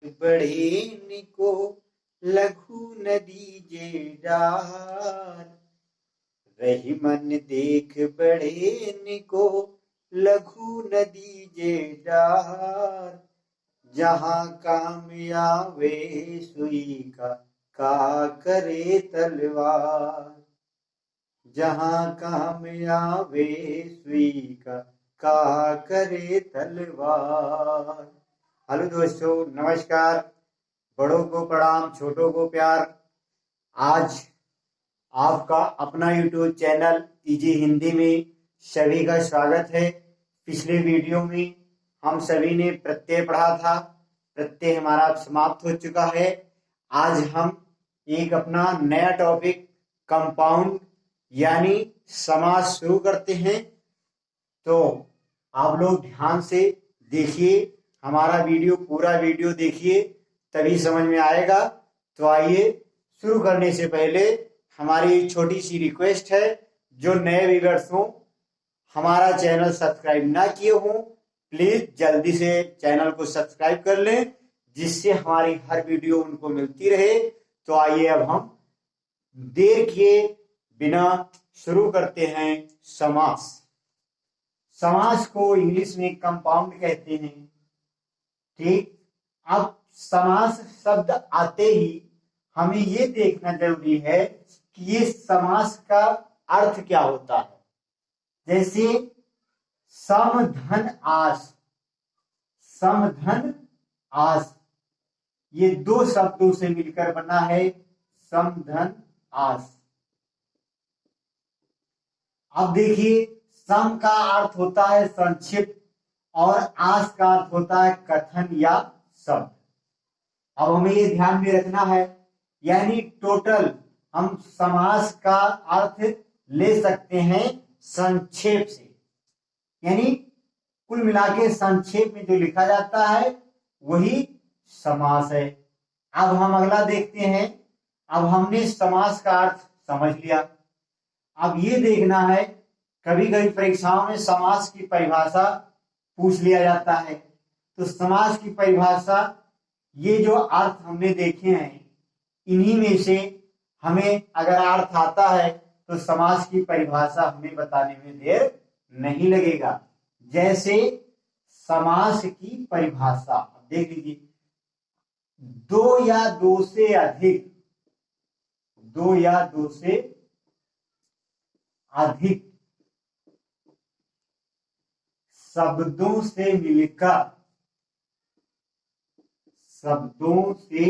बढ़े निको लघु नदी जे डार। रही मन देख बढ़े निको लघु नदी जे डार। जहाँ काम आवे सुई का करे तलवार। जहाँ काम आवे सुई का करे तलवार। हेलो दोस्तों, नमस्कार। बड़ों को प्रणाम, छोटों को प्यार। आज आपका अपना YouTube चैनल इजी हिंदी में सभी का स्वागत है। पिछले वीडियो में हम सभी ने प्रत्यय पढ़ा था। प्रत्यय हमारा समाप्त हो चुका है। आज हम एक अपना नया टॉपिक कंपाउंड यानी समास शुरू करते हैं। तो आप लोग ध्यान से देखिए, हमारा पूरा वीडियो देखिए, तभी समझ में आएगा। तो आइए, शुरू करने से पहले हमारी छोटी सी रिक्वेस्ट है, जो नए व्यूअर्स हों, हमारा चैनल सब्सक्राइब ना किए हों, प्लीज जल्दी से चैनल को सब्सक्राइब कर लें, जिससे हमारी हर वीडियो उनको मिलती रहे। तो आइए, अब हम देर किए बिना शुरू करते हैं समास। समास को इंग्लिश में कंपाउंड कहते हैं। ठीक, अब समास शब्द आते ही हमें ये देखना जरूरी है कि ये समास का अर्थ क्या होता है। जैसे सम धन आस, सम धन आस, ये दो शब्दों से मिलकर बना है सम धन आस। अब देखिए, सम का अर्थ होता है संक्षिप्त और आस का अर्थ होता है कथन या शब्द। अब हमें ये ध्यान में रखना है, यानी टोटल हम समास का अर्थ ले सकते हैं संक्षेप से, यानी कुल मिला के संक्षेप में जो लिखा जाता है वही समास है। अब हम अगला देखते हैं। अब हमने समास का अर्थ समझ लिया। अब ये देखना है, कभी कभी परीक्षाओं में समास की परिभाषा पूछ लिया जाता है। तो समास की परिभाषा, ये जो अर्थ हमने देखे हैं, इन्हीं में से हमें अगर अर्थ आता है तो समास की परिभाषा हमें बताने में देर नहीं लगेगा। जैसे समास की परिभाषा देख लीजिए, दो या दो से अधिक, दो या दो से अधिक शब्दों से मिलकर, शब्दों से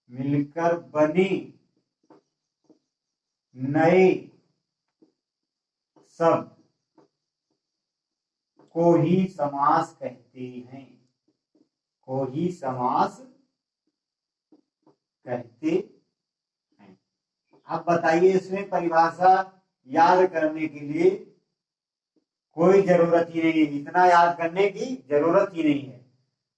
मिलकर बने नए शब्द को ही समास कहते हैं, को ही समास कहते हैं। अब बताइए, इसमें परिभाषा याद करने के लिए कोई जरूरत ही नहीं है, इतना याद करने की जरूरत ही नहीं है।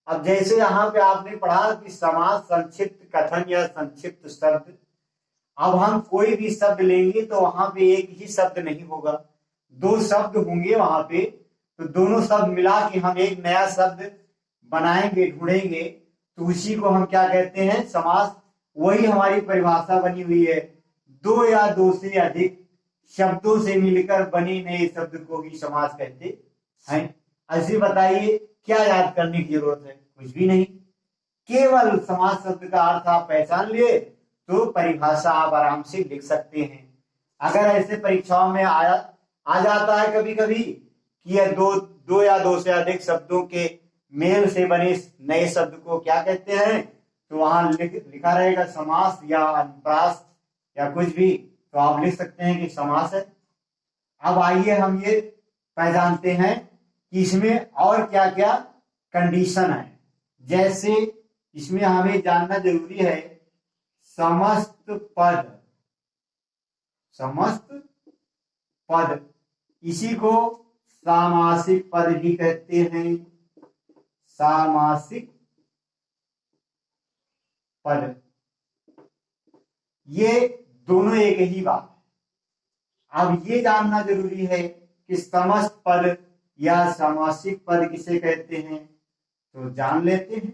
अब जैसे यहाँ पे आपने पढ़ा कि समास संक्षिप्त कथन या संक्षिप्त शब्द। अब हम कोई भी शब्द लेंगे तो वहां पे एक ही शब्द नहीं होगा, दो शब्द होंगे वहां पे। तो दोनों शब्द मिला के हम एक नया शब्द बनाएंगे, ढूंढेंगे, तो उसी को हम क्या कहते हैं, समास। वही हमारी परिभाषा बनी हुई है, दो या दो से अधिक शब्दों से मिलकर बने नए शब्द को ही समास कहते हैं। ऐसे बताइए, क्या याद करने की जरूरत है? कुछ भी नहीं। केवल समास शब्द का अर्थ आप पहचान लिए तो परिभाषा आप आराम से लिख सकते हैं। अगर ऐसे परीक्षाओं में आ जाता है कभी कभी कि दो या दो से अधिक शब्दों के मेल से बने नए शब्द को क्या कहते हैं, तो वहां लिखा रहेगा समास या अनुप्रास या कुछ भी, तो आप लिख सकते हैं कि समास है। अब आइए, हम ये पहचानते हैं कि इसमें और क्या क्या कंडीशन है। जैसे इसमें हमें जानना जरूरी है समस्त पद, समस्त पद, इसी को सामासिक पद भी कहते हैं, सामासिक पद। ये दोनों एक ही बात है। अब ये जानना जरूरी है कि समस्त पद या सामासिक पद किसे कहते हैं तो जान लेते हैं।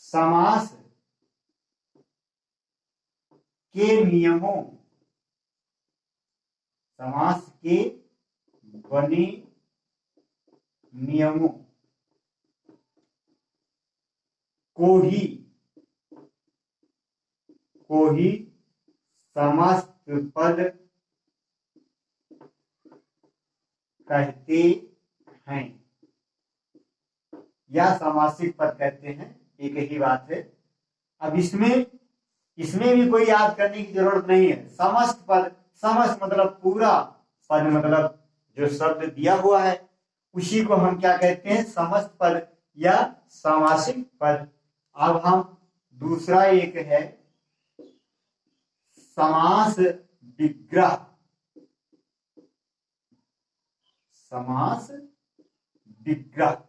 समास के नियमों, समास के बने नियमों को ही समस्त पद कहते हैं या सामासिक पद कहते हैं, एक ही बात है। अब इसमें भी कोई याद करने की जरूरत नहीं है। समस्त पद, समस्त मतलब पूरा, पद मतलब जो शब्द दिया हुआ है उसी को हम क्या कहते हैं, समस्त पद या सामासिक पद। अब हम दूसरा एक है समास विग्रह। समास विग्रह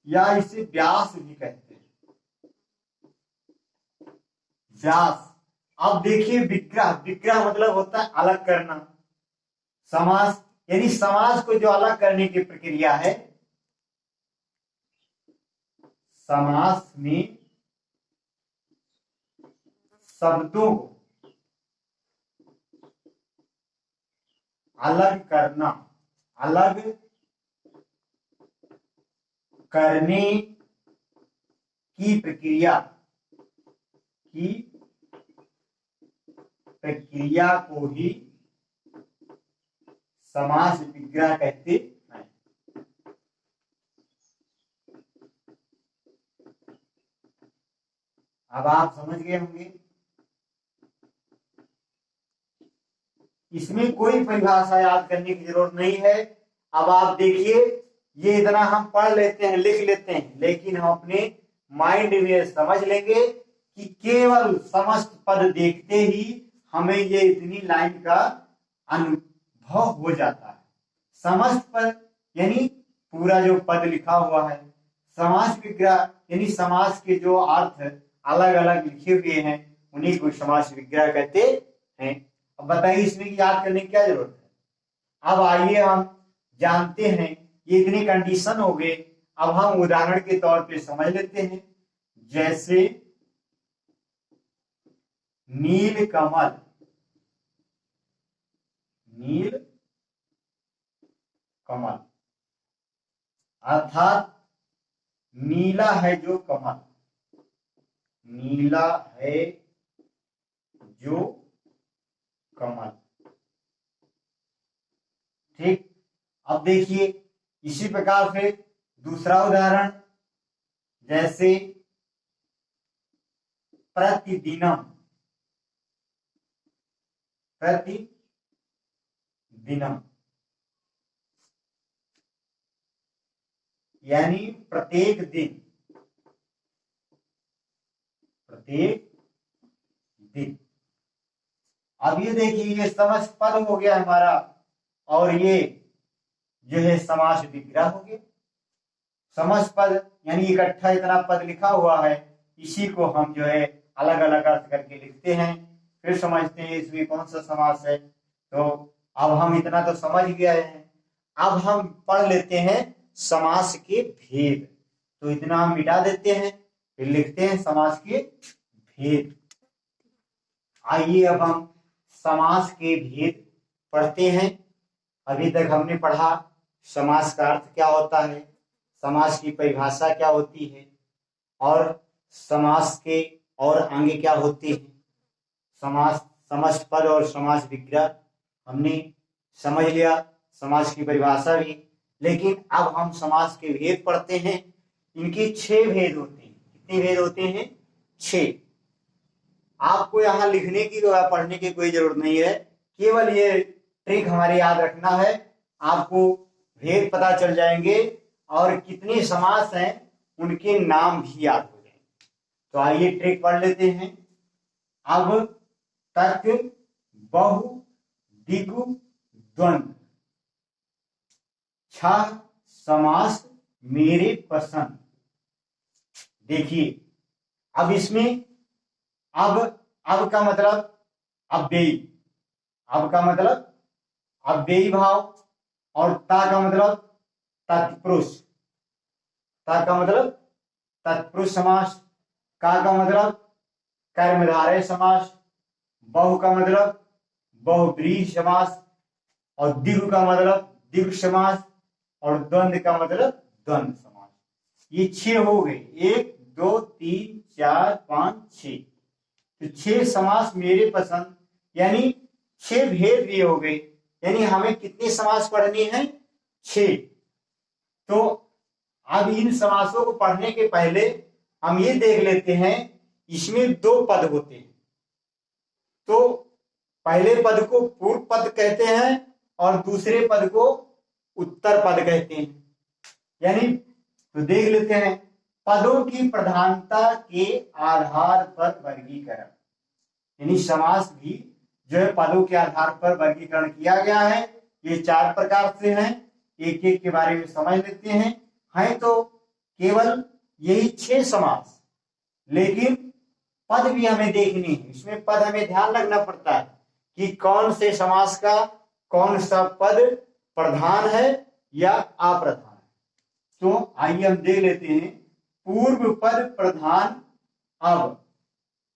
या इसे व्यास भी कहते हैं, व्यास। अब देखिए विग्रह, विग्रह मतलब होता है अलग करना। समास यानी समास को जो अलग करने की प्रक्रिया है, समास में शब्दों को अलग करना, अलग करने की प्रक्रिया को ही समास विग्रह कहते हैं। अब आप समझ गए होंगे, इसमें कोई परिभाषा याद करने की जरूरत नहीं है। अब आप देखिए, ये इतना हम पढ़ लेते हैं, लिख लेते हैं, लेकिन हम अपने माइंड में समझ लेंगे कि केवल समस्त पद देखते ही हमें ये इतनी लाइन का अनुभव हो जाता है। समस्त पद यानी पूरा जो पद लिखा हुआ है, समास विग्रह यानी समास के जो अर्थ अलग अलग लिखे हुए हैं उन्हीं को समास विग्रह कहते हैं। अब बताइए इसमें याद करने की क्या जरूरत है। अब आइए हम जानते हैं, ये इतनी कंडीशन हो गए। अब हम उदाहरण के तौर पे समझ लेते हैं। जैसे नील कमल, नील कमल अर्थात नीला है जो कमल, नीला है जो कमल। ठीक। अब देखिए इसी प्रकार से दूसरा उदाहरण, जैसे प्रतिदिनम, प्रतिदिनम यानी प्रत्येक दिन, प्रत्येक दिन। अब ये देखिए ये समस्त पद हो गया हमारा, और ये जो है समास विग्रह हो गया। समस्त पद यानी इकट्ठा इतना पद लिखा हुआ है, इसी को हम जो है अलग अलग अर्थ करके लिखते हैं, फिर समझते हैं इसमें कौन सा समास है। तो अब हम इतना तो समझ गए हैं। अब हम पढ़ लेते हैं समास के भेद। तो इतना हम मिटा देते हैं, फिर लिखते हैं समास के भेद। आइए अब हम समास के भेद पढ़ते हैं। अभी तक हमने पढ़ा समास का अर्थ क्या होता है, समास की परिभाषा क्या होती है, और समास के और आगे क्या होती है। समास, समस्त पद और समास विग्रह हमने समझ लिया, समास की परिभाषा भी। लेकिन अब हम समास के भेद पढ़ते हैं। इनके 6 भेद होते हैं। कितने भेद होते हैं? 6। आपको यहाँ लिखने की पढ़ने की कोई जरूरत नहीं है, केवल ये ट्रिक हमारी याद रखना है, आपको भेद पता चल जाएंगे और कितनी समास हैं उनके नाम भी याद हो जाएंगे। तो आइए ट्रिक पढ़ लेते हैं। अब तक बहु दिगु द्वंद्व 6 समास मेरे पसंद। देखिए अब इसमें अब का मतलब अव्ययी, अब का मतलब अव्ययी भाव, और ता का मतलब तत्पुरुष, ता का मतलब तत्पुरुष समास, का का मतलब कर्मधारय समास, बहु का मतलब बहुव्रीहि समास, और दीर्घ का मतलब दीर्घ समास, और द्वंद्व का मतलब द्वंद्व समास। ये 6 हो गए, 1 2 3 4 5 6। तो 6 समास मेरे पसंद, यानी 6 भेद भी हो गए। यानी हमें कितनी समास पढ़नी है? 6। तो अब इन समासों को पढ़ने के पहले हम ये देख लेते हैं, इसमें 2 पद होते हैं। तो पहले पद को पूर्व पद कहते हैं और दूसरे पद को उत्तर पद कहते हैं। यानी तो देख लेते हैं, पदों की प्रधानता के आधार पर वर्गीकरण। यानी समास भी जो है पदों के आधार पर वर्गीकरण किया गया है। ये 4 प्रकार से हैं, एक एक के बारे में समझ लेते हैं। है तो केवल यही 6 समास, लेकिन पद भी हमें देखनी है। इसमें पद हमें ध्यान रखना पड़ता है कि कौन से समास का कौन सा पद प्रधान है या अप्रधान है। तो आइए हम देख लेते हैं, पूर्व पद प्रधान अब,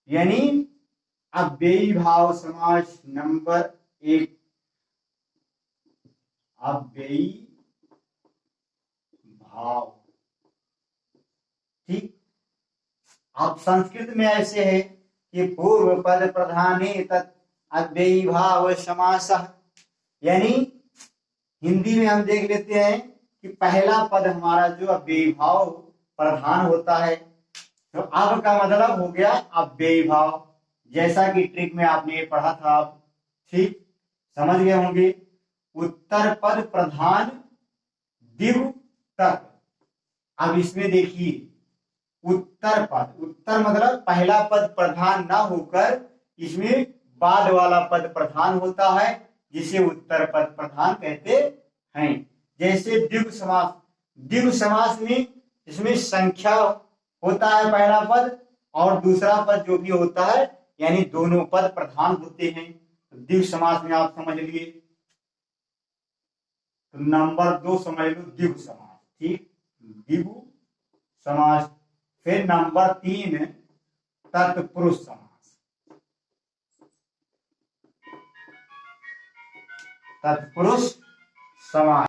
यानी अव्ययी भाव समास नंबर 1। अव्ययी भाव, ठीक। अब संस्कृत में ऐसे है कि पूर्व पद प्रधाने तत् अव्ययी भाव समासः। यानी हिंदी में हम देख लेते हैं कि पहला पद हमारा जो अव्ययी भाव प्रधान होता है, तो अब का मतलब हो गया अव्ययी भाव। जैसा कि ट्रिक में आपने पढ़ा था, आप ठीक समझ गए होंगे। उत्तर पद प्रधान दिव तक। अब इसमें देखिए, उत्तर पद, उत्तर मतलब पहला पद प्रधान ना होकर इसमें बाद वाला पद प्रधान होता है, जिसे उत्तर पद प्रधान कहते हैं। जैसे द्विगु समास, द्विगु समास में इसमें संख्या होता है पहला पद, और दूसरा पद जो भी होता है, यानी दोनों पद प्रधान होते हैं। द्विगु समास में आप समझ लिए, तो नंबर 2 समझ लो द्विगु समास, ठीक, द्विगु समास। फिर नंबर 3 तत्पुरुष समास, तत्पुरुष समास।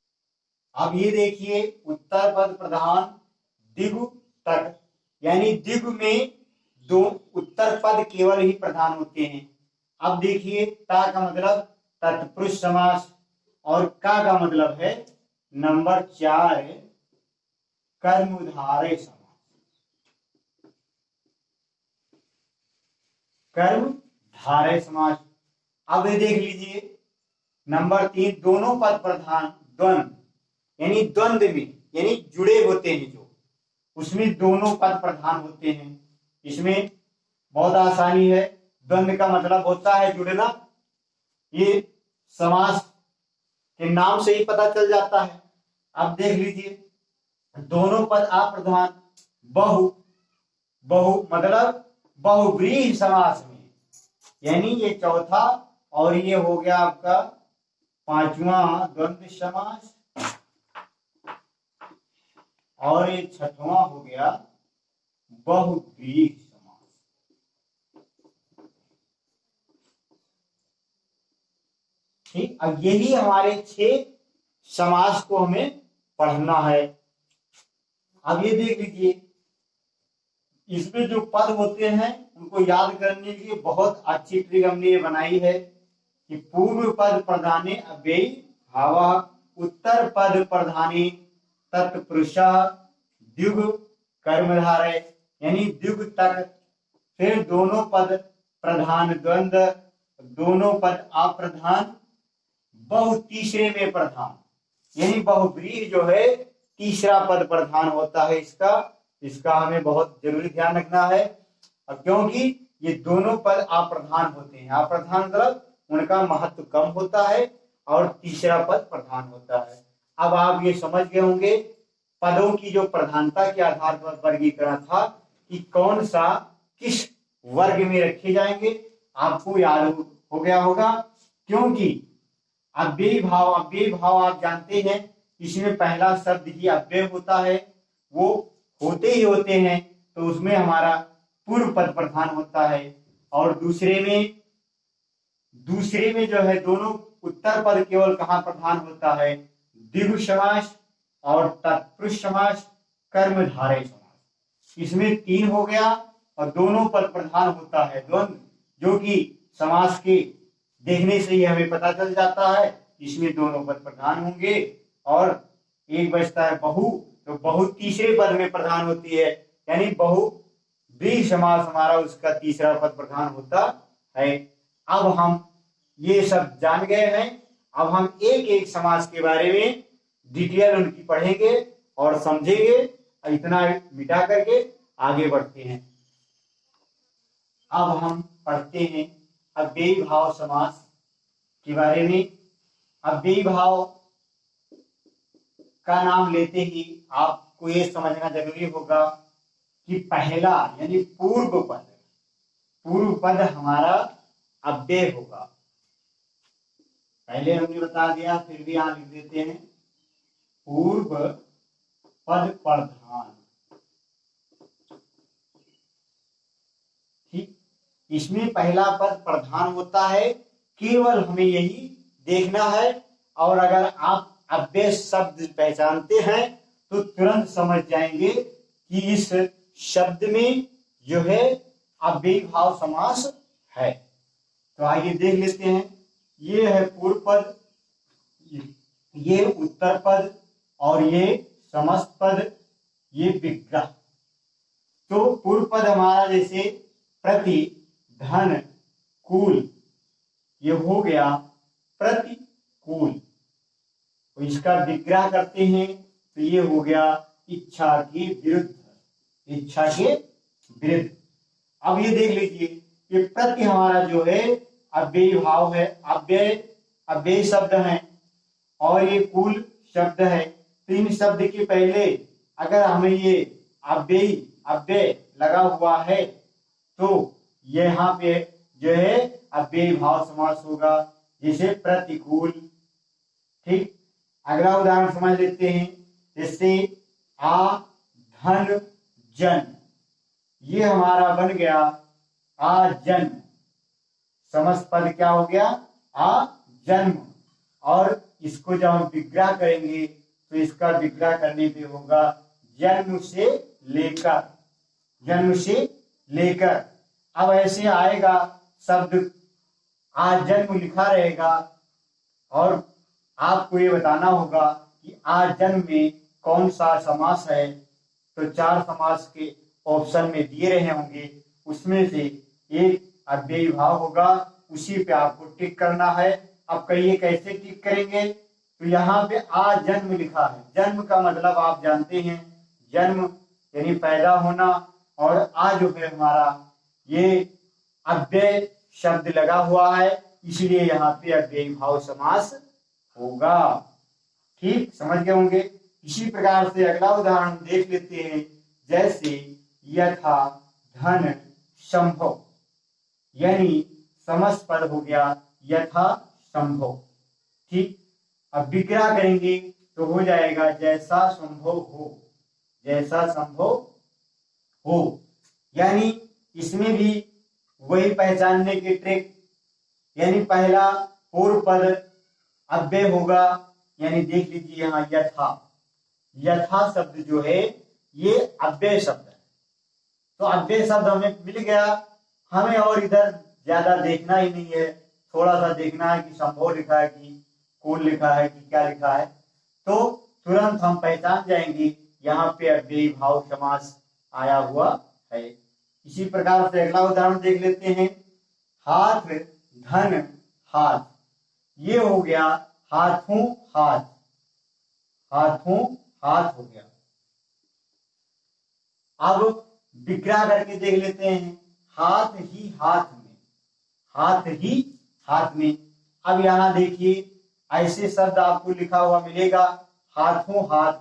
अब ये देखिए, उत्तर पद प्रधान दिगु तक, यानी दिगु में 2 उत्तर पद केवल ही प्रधान होते हैं। अब देखिए, ता का मतलब तत्पुरुष समास, और का का मतलब है नंबर 4 कर्मधारय समास, कर्मधारय समास। अब ये देख लीजिए, नंबर 3 दोनों पद प्रधान द्वंद्व, यानी द्वंद्व में, यानी जुड़े होते हैं जो, उसमें दोनों पद प्रधान होते हैं। इसमें बहुत आसानी है, द्वंद्व का मतलब होता है जुड़ना। ये समास के नाम से ही पता चल जाता है। अब देख लीजिए, दोनों पद अप्रधान, बहु, बहु मतलब बहुव्रीहि समास में, यानी ये चौथा, और ये हो गया आपका 5वां द्वंद्व समास, और ये 6वां हो गया बहुव्रीहि समास। ठीक, अब यही हमारे 6 समास को हमें पढ़ना है। अब ये देख लीजिए, इसमें जो पद होते हैं उनको याद करने के लिए बहुत अच्छी ट्रिक हमने ये बनाई है कि पूर्व पद प्रधाने अव्ययी भावः, उत्तर पद प्रधाने तत्पुरुषः, द्विगु कर्मधारय, यानी द्विगु तक। फिर दोनों पद प्रधान द्वंद्व, दोनों पद अप्रधान, बहु तीसरे में प्रधान, यानी बहुव्रीहि जो है तीसरा पद प्रधान होता है इसका हमें बहुत जरूरी ध्यान रखना है। अब क्योंकि ये दोनों पद अप्रधान होते हैं, अप्रधान मतलब उनका महत्व कम होता है, और तीसरा पद प्रधान होता है। अब आप ये समझ गए होंगे पदों की जो प्रधानता के आधार पर वर्गीकरण था कि कौन सा किस वर्ग में रखे जाएंगे, आपको याद हो गया होगा। क्योंकि अव्ययी भाव आप जानते हैं, इसमें पहला शब्द ही अव्यय होता है, वो होते ही होते हैं, तो उसमें हमारा पूर्व पद प्रधान होता है। और दूसरे में जो है दोनों उत्तर पद केवल कहाँ प्रधान होता है, द्विगु समास और तत्पुरुष समास, कर्मधारय समास, इसमें 3 हो गया और दोनों पद प्रधान होता है द्वंद्व, जो कि समास के देखने से ही हमें पता चल जाता है इसमें दोनों पद प्रधान होंगे। और एक बचता है बहु, तो बहु तीसरे पद में प्रधान होती है, यानी बहु द्विगु समास हमारा उसका तीसरा पद प्रधान होता है। अब हम ये सब जान गए हैं, अब हम एक एक समास के बारे में डिटेल उनकी पढ़ेंगे और समझेंगे, इतना मिटा करके आगे बढ़ते हैं। अब हम पढ़ते हैं अव्ययी भाव समास के बारे में। अव्ययी भाव का नाम लेते ही आपको ये समझना जरूरी होगा कि पहला यानी पूर्व पद हमारा अव्यय होगा। पहले हमने बता दिया, फिर भी यहां लिख देते हैं, पूर्व पद प्रधान। ठीक, इसमें पहला पद प्रधान होता है, केवल हमें यही देखना है। और अगर आप अव्यय शब्द पहचानते हैं तो तुरंत समझ जाएंगे कि इस शब्द में जो है अव्ययी भाव समास है। तो आइए देख लेते हैं। ये है पूर्व पद, ये उत्तर पद और ये समस्त पद, ये विग्रह। तो पूर्व पद हमारा जैसे प्रति, धन, कुल, ये हो गया प्रतिकूल। तो इसका विग्रह करते हैं तो ये हो गया इच्छा के विरुद्ध, इच्छा के विरुद्ध। अब ये देख लीजिए, ये प्रति हमारा जो है अव्ययी भाव है, अव्यय शब्द है, और ये कुल शब्द है। तो इन शब्द के पहले अगर हमें ये अव्यय लगा हुआ है तो यहाँ पे जो है अव्ययी भाव समास होगा, जैसे प्रतिकूल। ठीक, अगला उदाहरण समझ लेते हैं, जैसे आ धन जन, ये हमारा बन गया आ जन्म, समस्त पद क्या हो गया, आ जन्म। और इसको जब हम विग्रह करेंगे तो इसका विग्रह करने पे होगा जन्म से लेकर। अब ऐसे आएगा शब्द आज जन्म लिखा रहेगा और आपको ये बताना होगा कि आज जन्म में कौन सा समास है। तो 4 समास के ऑप्शन में दिए रहे होंगे, उसमें से एक अव्ययी भाव होगा, उसी पे आपको टिक करना है। अब कहिए कैसे टिक करेंगे, तो यहाँ पे आ जन्म लिखा है, जन्म का मतलब आप जानते हैं, जन्म यानी पैदा होना, और आ जो है हमारा ये अव्यय शब्द लगा हुआ है, इसलिए यहाँ पे अव्ययी भाव समास होगा। ठीक, समझ गए होंगे। इसी प्रकार से अगला उदाहरण देख लेते हैं, जैसे यथा धन संभव, यानी समस्त पद हो गया यथा संभव। ठीक, अब विग्रह करेंगे तो हो जाएगा जैसा संभव हो। यानी इसमें भी वही पहचानने की ट्रिक, यानी पहला पूर्व पद अव्यय होगा, यानी देख लीजिए यहाँ यथा शब्द जो है ये अव्यय शब्द है। तो अव्यय शब्द हमें मिल गया, हमें और इधर ज्यादा देखना ही नहीं है, थोड़ा सा देखना है कि संभव लिखा है कि कुल लिखा है कि क्या लिखा है, तो तुरंत हम पहचान जाएंगे यहाँ पे अव्ययी भाव समास आया हुआ है। इसी प्रकार से अगला उदाहरण देख लेते हैं, हाथ धन हाथ, ये हो गया हाथों हाथ हो गया। अब विग्रह करके देख लेते हैं, हाथ ही हाथ में। अब यहां देखिए ऐसे शब्द आपको लिखा हुआ मिलेगा, हाथों हाथ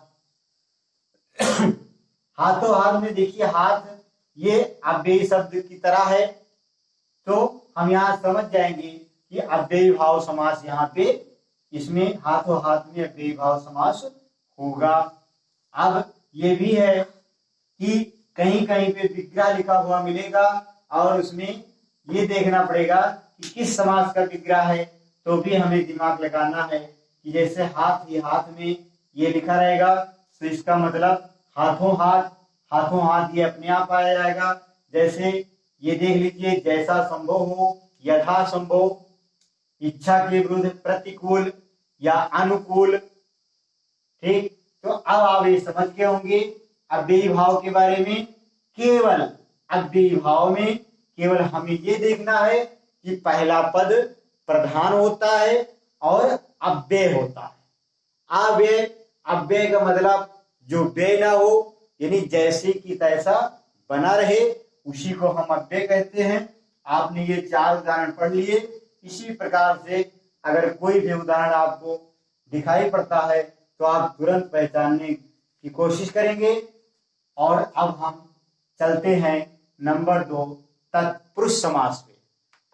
हाथों हाथ में देखिए हाथ ये अव्ययी शब्द की तरह है, तो हम यहाँ समझ जाएंगे कि अव्ययी भाव समास यहाँ पे इसमें हाथों हाथ में अव्ययी भाव समास होगा। अब ये भी है कि कहीं कहीं पे विग्रह लिखा हुआ मिलेगा और उसमें ये देखना पड़ेगा कि किस समास का विग्रह है, तो भी हमें दिमाग लगाना है कि जैसे हाथ ही हाथ में ये लिखा रहेगा तो इसका मतलब हाथों हाथ, हाथों हाथ ये अपने आप आया जाएगा। जैसे ये देख लीजिए, जैसा संभव हो, यथा संभव, इच्छा के विरुद्ध, प्रतिकूल या अनुकूल। ठीक, तो अब आप ये समझ गए होंगे अव्ययी भाव के बारे में। केवल अव्ययी भाव में केवल हमें ये देखना है कि पहला पद प्रधान होता है और अव्यय होता है। अव्यय, अव्यय का मतलब जो व्यय ना हो, यानी जैसे की तैसा बना रहे, उसी को हम अव्यय कहते हैं। आपने ये 4 उदाहरण पढ़ लिए। इसी प्रकार से अगर कोई भी उदाहरण आपको दिखाई पड़ता है तो आप तुरंत पहचानने की कोशिश करेंगे। और अब हम चलते हैं नंबर 2, तत्पुरुष समास पे।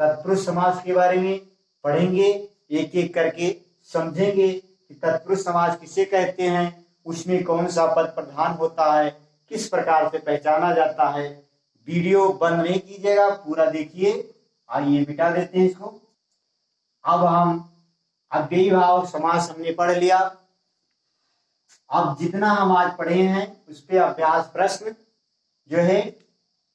तत्पुरुष समास के बारे में पढ़ेंगे, एक एक करके समझेंगे कि तत्पुरुष समास किसे कहते हैं, उसमें कौन सा पद प्रधान होता है, किस प्रकार से पहचाना जाता है। वीडियो बंद नहीं कीजिएगा, पूरा देखिए। आइए मिटा देते हैं इसको। अब हम अव्ययी भाव समास हमने पढ़ लिया। अब जितना हम आज पढ़े हैं उस पे अभ्यास प्रश्न जो है,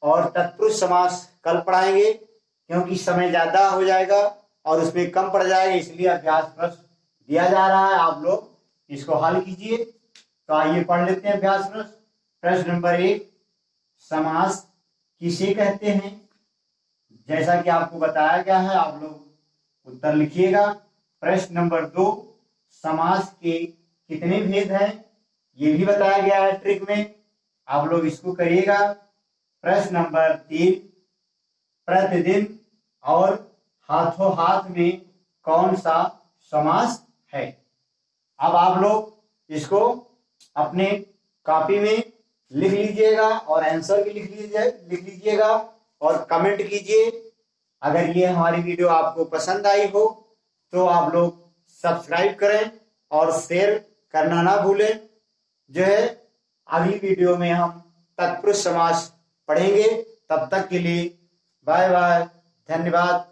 और तत्पुरुष समास कल पढ़ाएंगे क्योंकि समय ज्यादा हो जाएगा और उसमें कम पड़ जाएगा, इसलिए अभ्यास प्रश्न दिया जा रहा है। आप लोग इसको हल कीजिए। तो आइए पढ़ लेते हैं अभ्यास प्रश्न। प्रश्न नंबर 1, समास किसे कहते हैं? जैसा कि आपको बताया गया है, आप लोग उत्तर लिखिएगा। प्रश्न नंबर 2, समास के कितने भेद हैं, ये भी बताया गया है ट्रिक में, आप लोग इसको करिएगा। प्रश्न नंबर 3, प्रतिदिन और हाथों हाथ में कौन सा समास है? अब आप लोग इसको अपने कॉपी में लिख लीजिएगा और आंसर भी लिख लीजिएगा और कमेंट कीजिए। अगर ये हमारी वीडियो आपको पसंद आई हो तो आप लोग सब्सक्राइब करें और शेयर करना ना भूलें। जो है अगली वीडियो में हम तत्पुरुष समास पढ़ेंगे। तब तक के लिए बाय बाय, धन्यवाद।